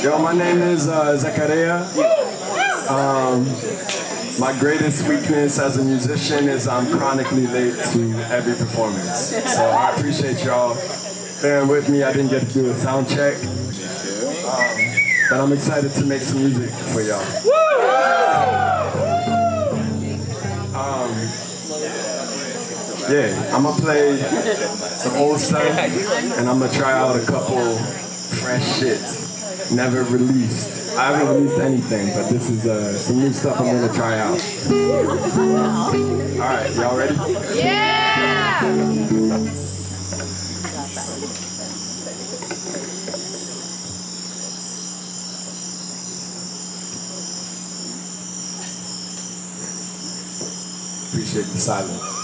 Yo, my name is Zakaria. My greatest weakness as a musician is I'm chronically late to every performance. So I appreciate y'all bearing with me. I didn't get to do a sound check. But I'm excited to make some music for y'all. I'm gonna play some old stuff and I'm gonna try out a couple fresh shit never released. I haven't released anything, but this is some new stuff I'm gonna try out. Alright, y'all ready? Yeah! Appreciate the silence.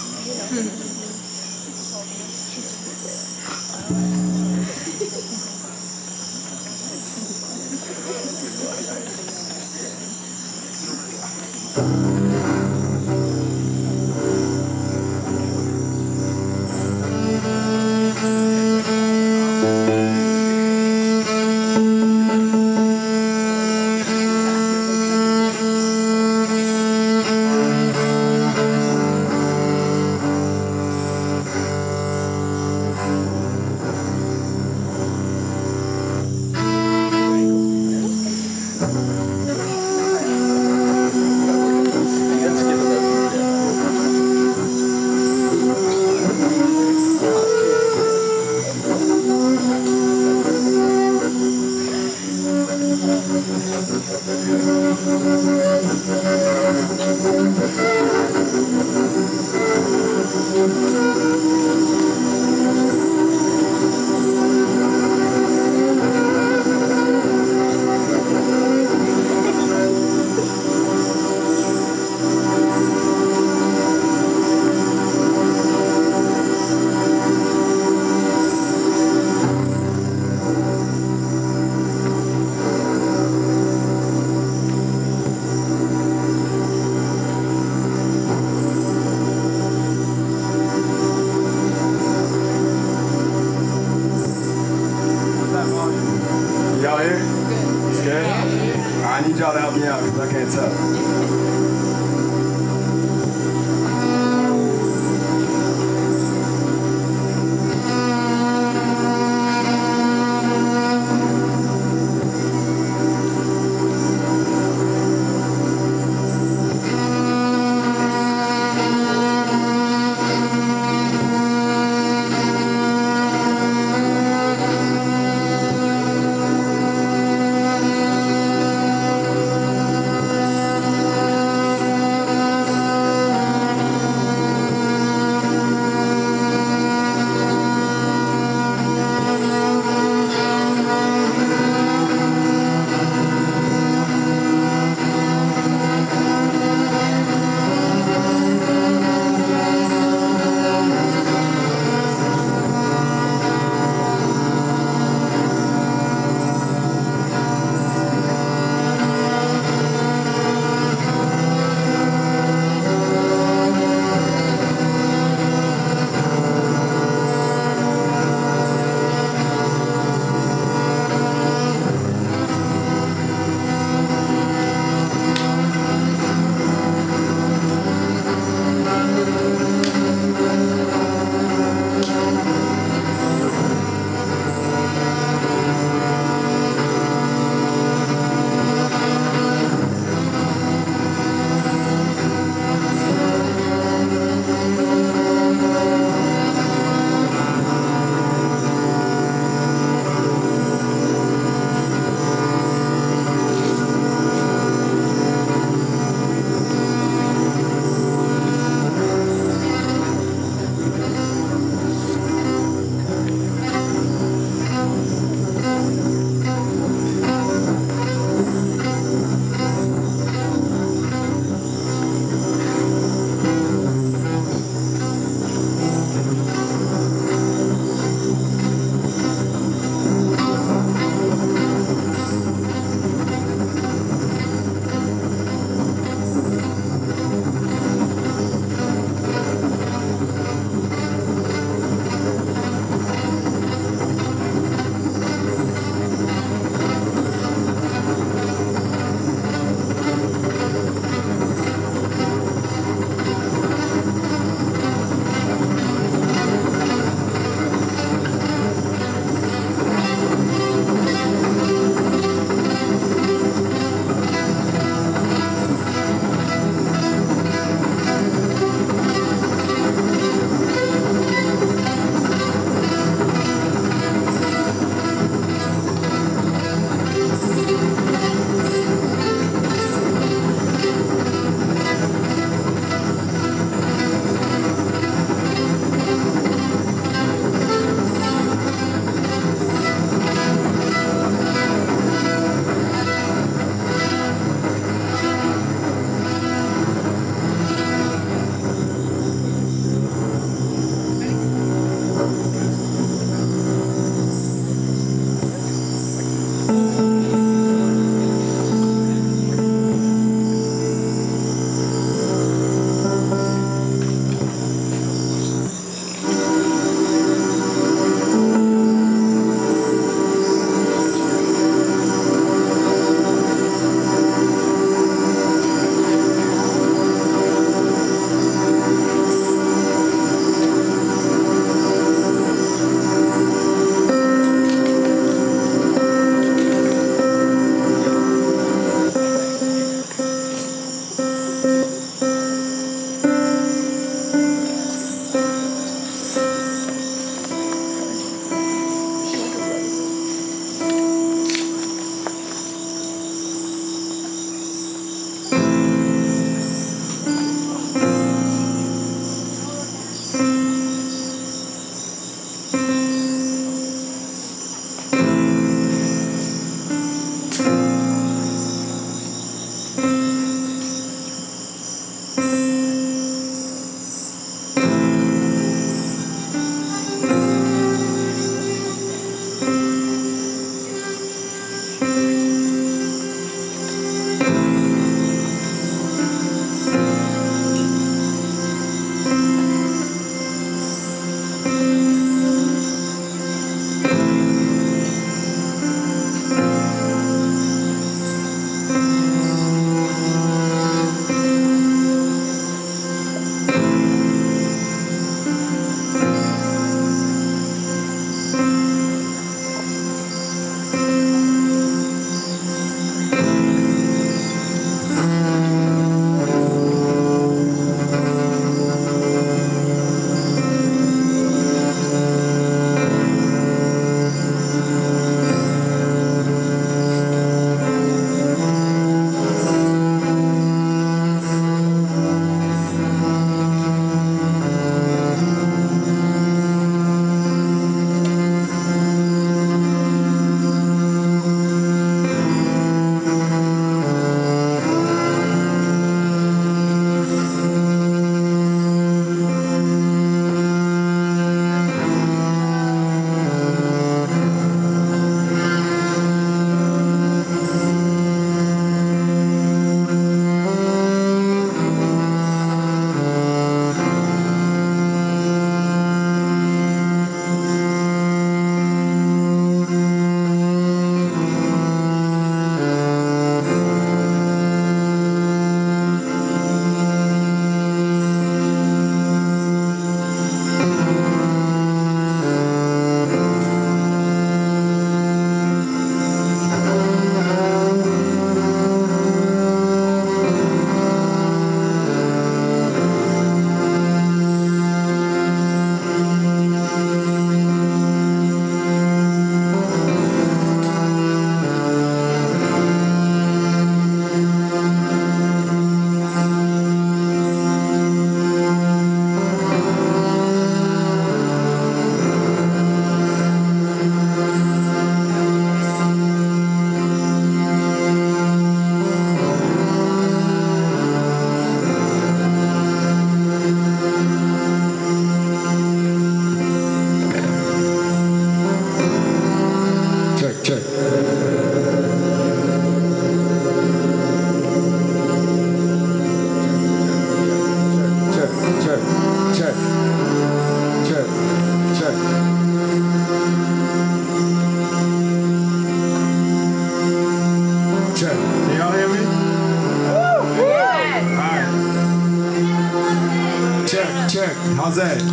How's that?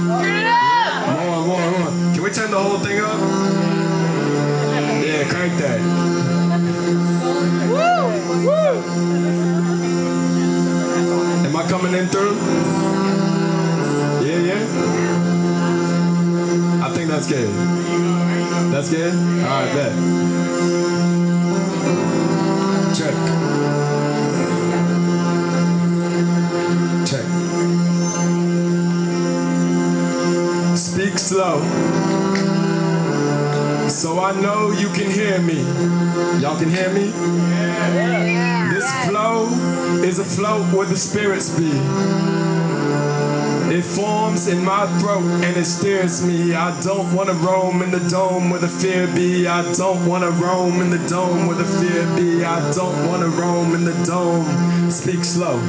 More. Can we turn the whole thing up? Yeah, crank that. Am I coming in through? Yeah? I think that's good. That's good? Alright, bet. Check. Speak slow, so I know you can hear me. Y'all can hear me? Yeah. This flow is a float where the spirits be. It forms in my throat and it steers me. I don't want to roam in the dome where the fear be. I don't want to roam in the dome where the fear be. I don't want to roam in the dome. Speak slow,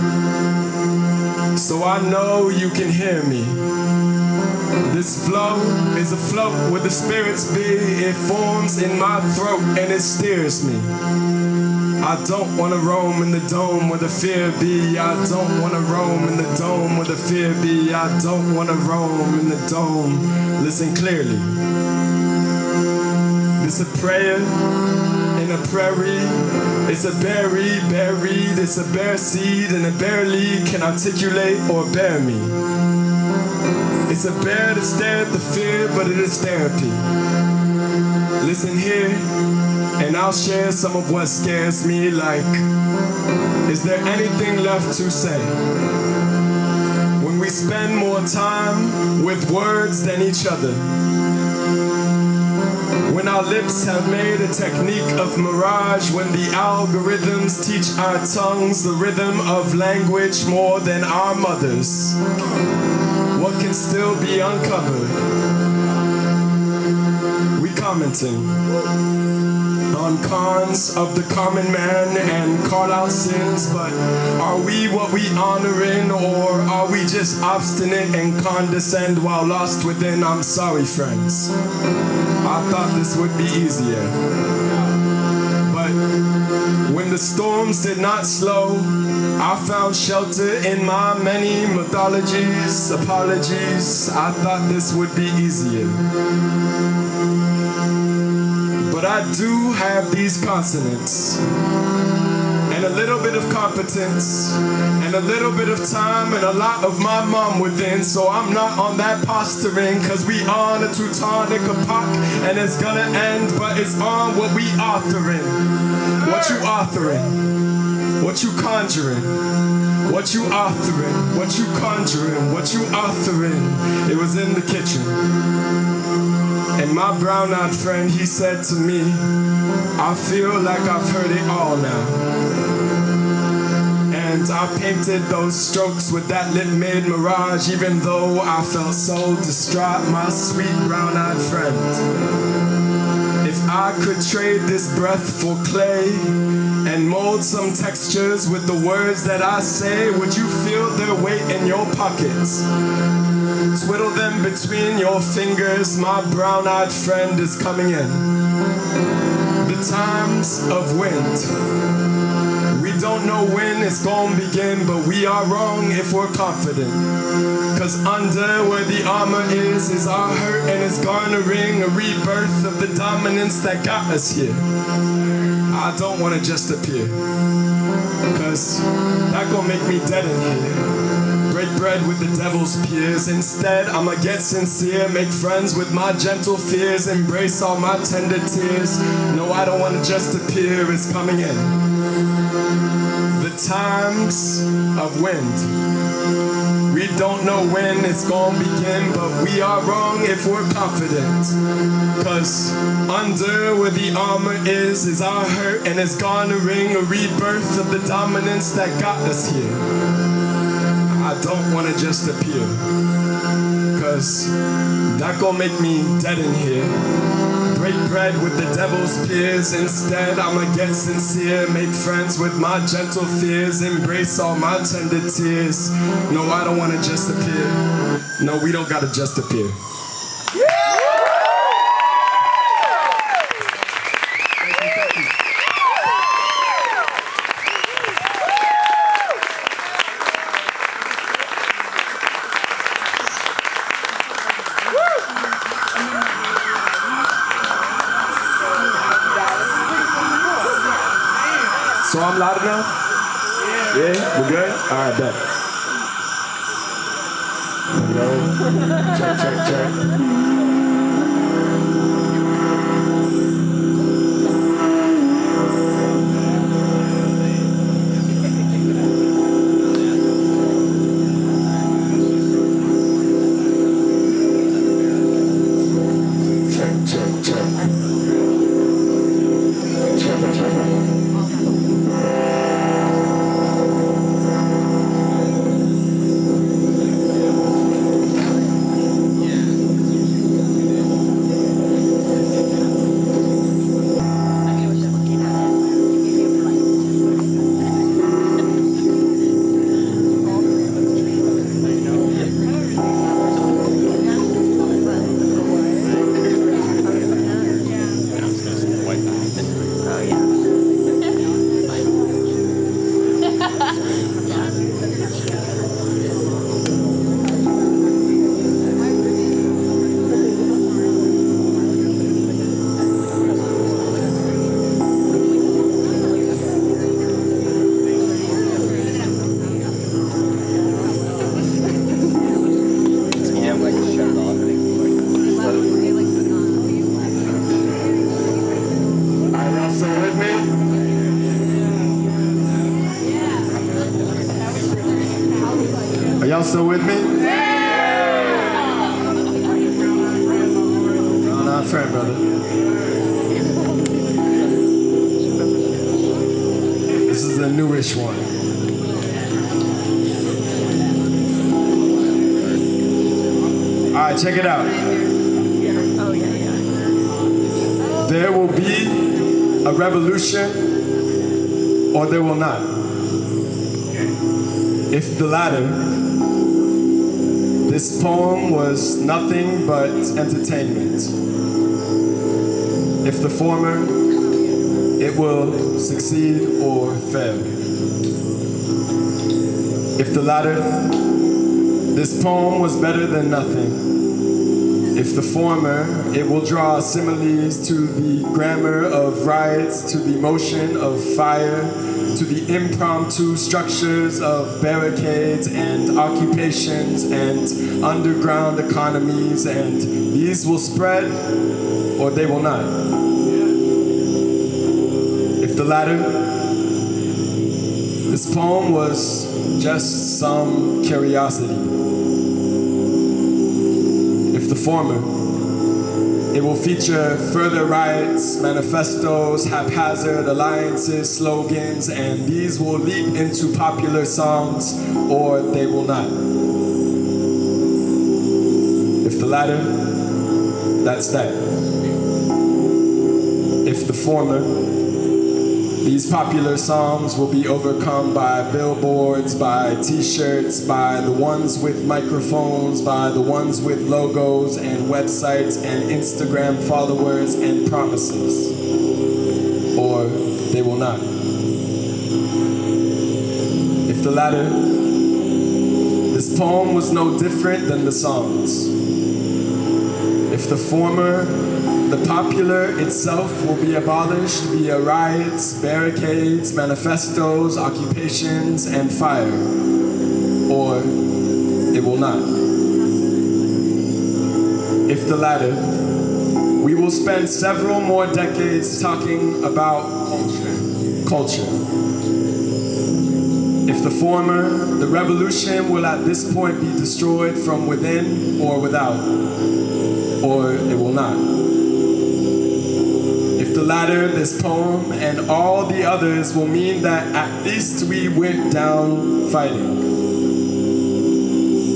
so I know you can hear me. This flow is a float where the spirits be. It forms in my throat and it steers me. I don't want to roam in the dome where the fear be. I don't want to roam in the dome where the fear be. I don't want to roam in the dome. Listen clearly. This a prayer in a prairie. It's a berry buried. It's a bare seed and it barely can articulate or bear me. It's a bear to stare at the fear, but it is therapy. Listen here, and I'll share some of what scares me. Like, is there anything left to say? When we spend more time with words than each other. When our our lips have made a technique of mirage when the algorithms teach our tongues the rhythm of language more than our mothers. What can still be uncovered? We commenting on cons of the common man and call out sins, but are we what we honor in, or are we just obstinate and condescend while lost within? I'm sorry, friends. I thought this would be easier. But when the storms did not slow, I found shelter in my many mythologies, apologies. I thought this would be easier. But I do have these consonants, and a little bit of competence, and a little bit of time, and a lot of my mom within. So I'm not on that posturing, cause we on a Teutonic epoch, and it's gonna end, but it's on what we authoring. What you authoring, what you conjuring, what you authoring, what you conjuring, what you authoring. It was in the kitchen. And my brown-eyed friend, he said to me, I feel like I've heard it all now. And I painted those strokes with that lip-made mirage, even though I felt so distraught, my sweet brown-eyed friend. If I could trade this breath for clay and mold some textures with the words that I say, would you feel their weight in your pockets? Twiddle them between your fingers, my brown-eyed friend is coming in. The times of wind. We don't know when it's gonna begin, but we are wrong if we're confident. Cause under where the armor is our hurt, and it's garnering a rebirth of the dominance that got us here. I don't wanna just appear, cause that gonna make me dead in here. Break bread with the devil's peers. Instead, I'ma get sincere, make friends with my gentle fears, embrace all my tender tears. No, I don't wanna just appear, it's coming in. The times of wind. We don't know when it's gonna begin, but we are wrong if we're confident. Cause under where the armor is our hurt, and it's garnering a rebirth of the dominance that got us here. I don't wanna just appear, cause that gon' make me dead in here. Break bread with the devil's peers. Instead, I'ma get sincere, make friends with my gentle fears, embrace all my tender tears. No, I don't wanna just appear. No, we don't gotta just appear. So I'm loud enough? Yeah, we're good? All right, bet. Hello. Check, check, check. Y'all still with me? Yeah! No, not friend, brother. is a newish one. All right, check it out. Oh, yeah. There will be a revolution, or there will not. If the latter, this poem was nothing but entertainment. If the former, it will succeed or fail. If the latter, this poem was better than nothing. If the former, it will draw similes to the grammar of riots, to the motion of fire, to the impromptu structures of barricades and occupations and underground economies, and these will spread or they will not. If the latter, this poem was just some curiosity. If the former, it will feature further riots, manifestos, haphazard alliances, slogans, and these will leap into popular songs, or they will not. If the latter, that's that. If the former, these popular songs will be overcome by billboards, by t-shirts, by the ones with microphones, by the ones with logos and websites and Instagram followers and promises. Or they will not. If the latter, this poem was no different than the songs. If the former, the popular itself will be abolished via riots, barricades, manifestos, occupations, and fire. Or it will not. If the latter, we will spend several more decades talking about culture. If the former, the revolution will at this point be destroyed from within or without. Or it will not. The latter, this poem, and all the others will mean that at least we went down fighting.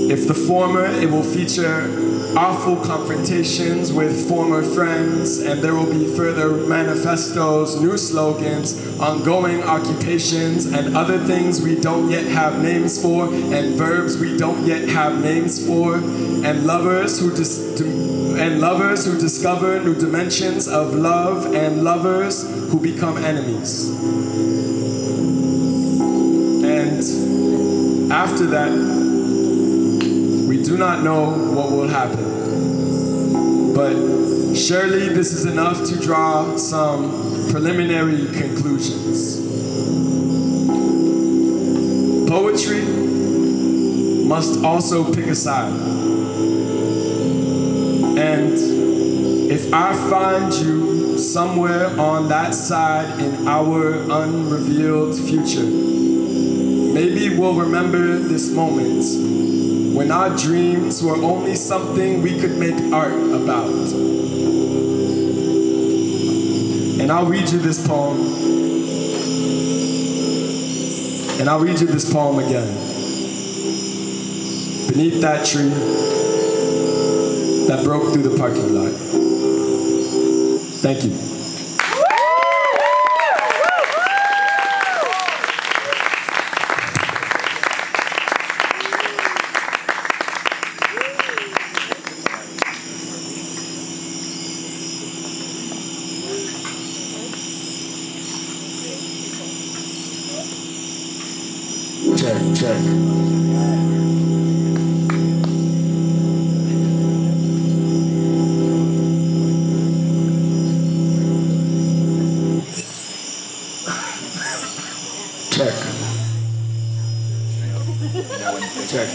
If the former, it will feature awful confrontations with former friends, and there will be further manifestos, new slogans, ongoing occupations, and other things we don't yet have names for, and verbs we don't yet have names for, and lovers who discover new dimensions of love, and lovers who become enemies. And after that, we do not know what will happen. But surely this is enough to draw some preliminary conclusions. Poetry must also pick a side. And if I find you somewhere on that side in our unrevealed future, maybe we'll remember this moment when our dreams were only something we could make art about. And I'll read you this poem. And I'll read you this poem again. Beneath that tree that broke through the parking lot. Thank you.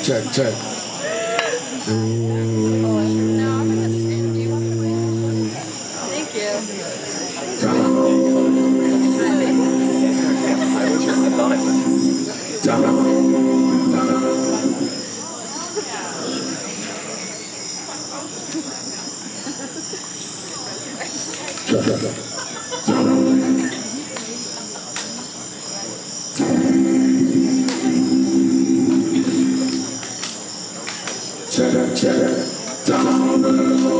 Check. Check. Thank you. down the road.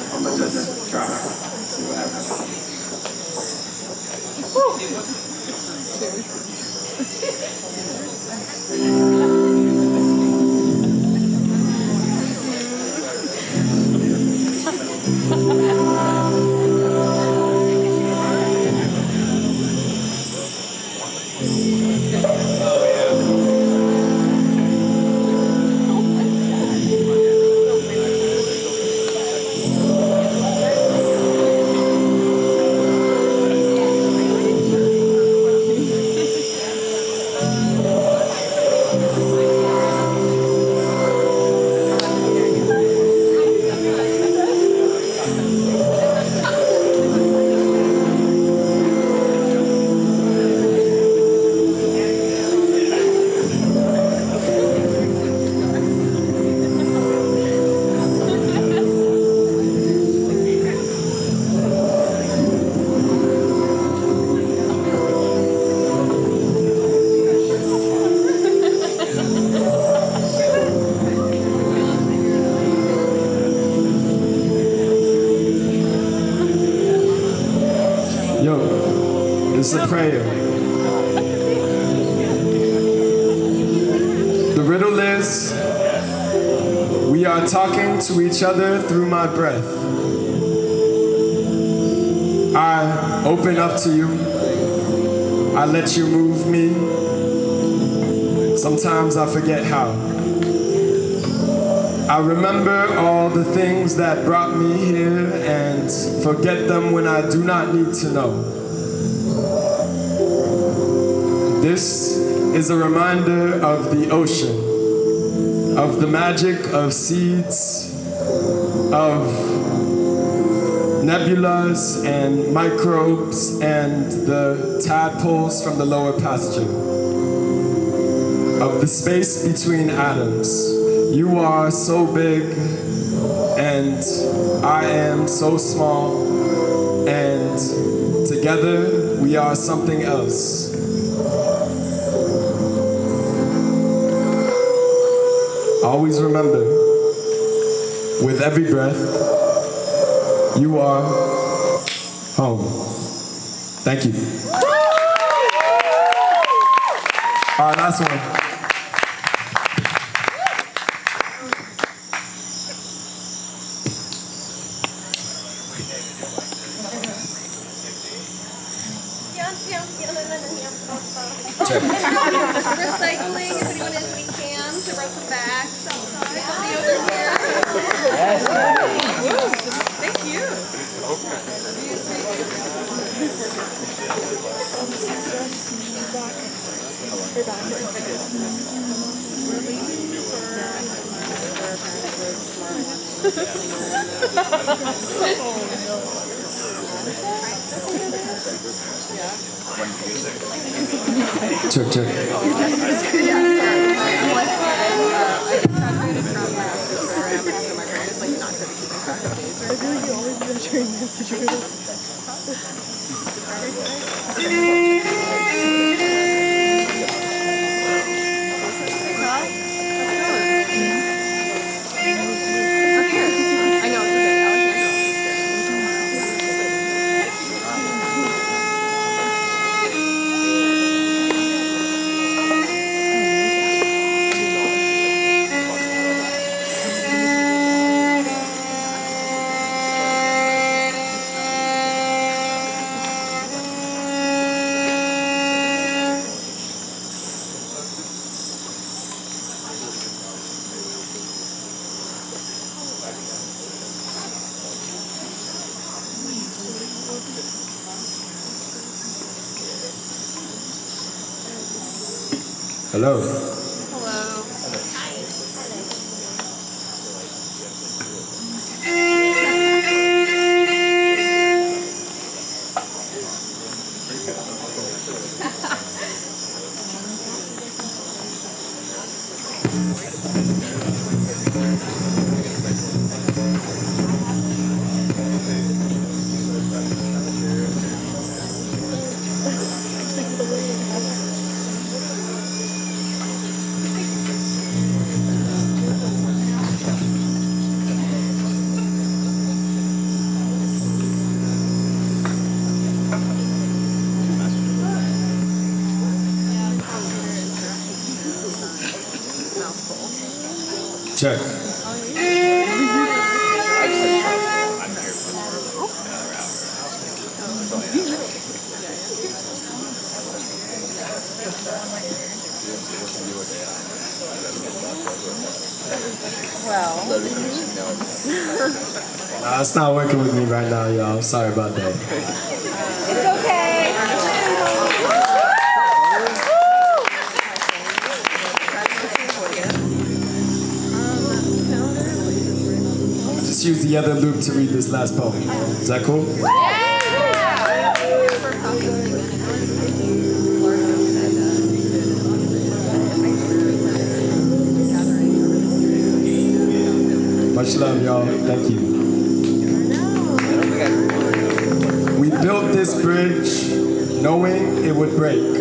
I'm gonna just try. See what happens. It's a prayer. The riddle is, we are talking to each other through my breath. I open up to you. I let you move me. Sometimes I forget how. I remember all the things that brought me here and forget them when I do not need to know. This is a reminder of the ocean, of the magic of seeds, of nebulas and microbes and the tadpoles from the lower pasture, of the space between atoms. You are so big and I am so small, and together we are something else. Always remember, with every breath, you are home. Thank you. All right, last one. Recycling, if anyone has any cans or brought some bags outside, they'll be over here. Thank you. Check, check. Hello. Hello. Check. Well. It's not working with me right now, y'all. I'm sorry about that. It's okay. Just use the other loop to read this last poem. Is that cool? Much love, y'all. Thank you. We built this bridge knowing it would break.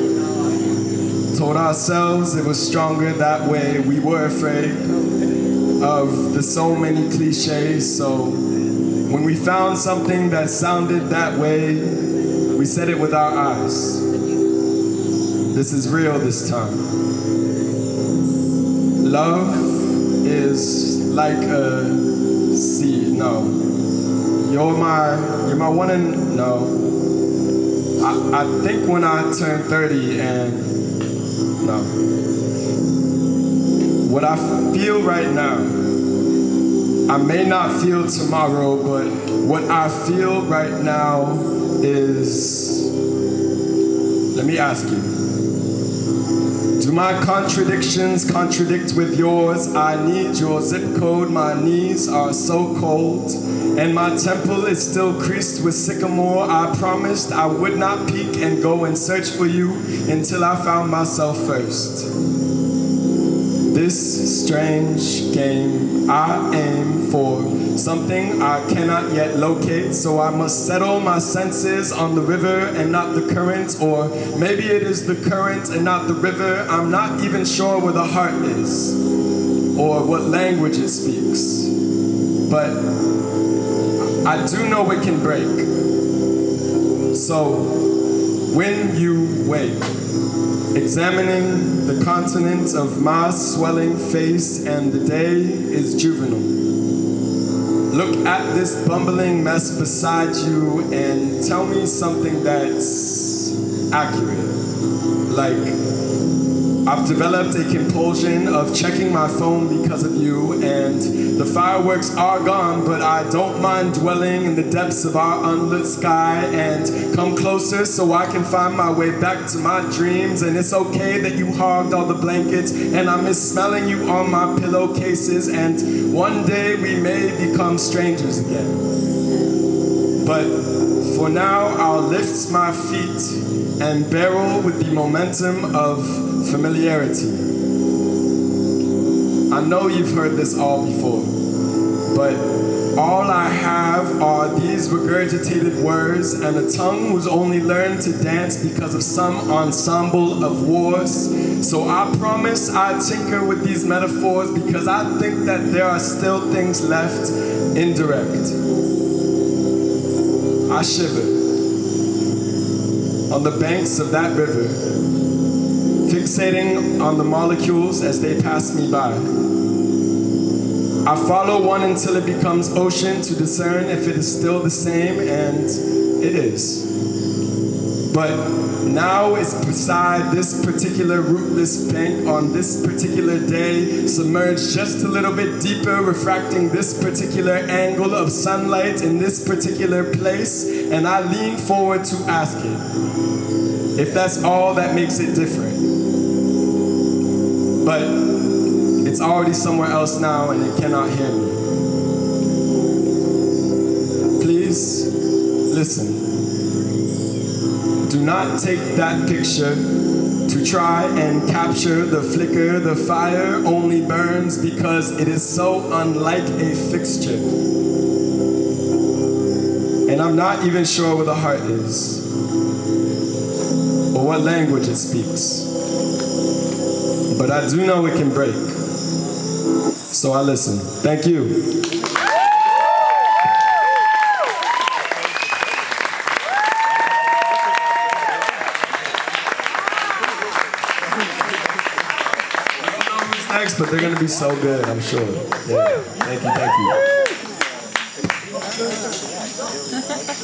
Told ourselves it was stronger that way. We were afraid of the so many cliches. So when we found something that sounded that way, we said it with our eyes. This is real this time. Love is like a seed. No, you're my one and no. I think when I turn 30 and no, what I feel right now, I may not feel tomorrow, but what I feel right now is, let me ask you. Do my contradictions contradict with yours? I need your zip code, my knees are so cold, and my temple is still creased with sycamore. I promised I would not peek and go and search for you until I found myself first. This strange game I aim for something I cannot yet locate, so I must settle my senses on the river and not the current, or maybe it is the current and not the river. I'm not even sure where the heart is or what language it speaks, but I do know it can break. So when you wake, examining the continent of my swelling face, and the day is juvenile. Look at this bumbling mess beside you and tell me something that's accurate. Like, I've developed a compulsion of checking my phone because of you, and the fireworks are gone, but I don't mind dwelling in the depths of our unlit sky, and come closer so I can find my way back to my dreams. And it's okay that you hogged all the blankets, and I miss smelling you on my pillowcases, and one day we may become strangers again. But for now, I'll lift my feet and barrel with the momentum of familiarity. I know you've heard this all before, but all I have are these regurgitated words and a tongue who's only learned to dance because of some ensemble of wars. So I promise I tinker with these metaphors because I think that there are still things left indirect. I shiver on the banks of that river, fixating on the molecules as they pass me by. I follow one until it becomes ocean to discern if it is still the same, and it is. But now it's beside this particular rootless bank on this particular day, submerged just a little bit deeper, refracting this particular angle of sunlight in this particular place, and I lean forward to ask it if that's all that makes it different. but it's already somewhere else now and it cannot hear me. Please listen. Do not take that picture to try and capture the flicker. The fire only burns because it is so unlike a fixture. And I'm not even sure where the heart is or what language it speaks. But I do know it can break. So I listen. Thank you. Next, but they're gonna be so good, I'm sure. Yeah. Thank you.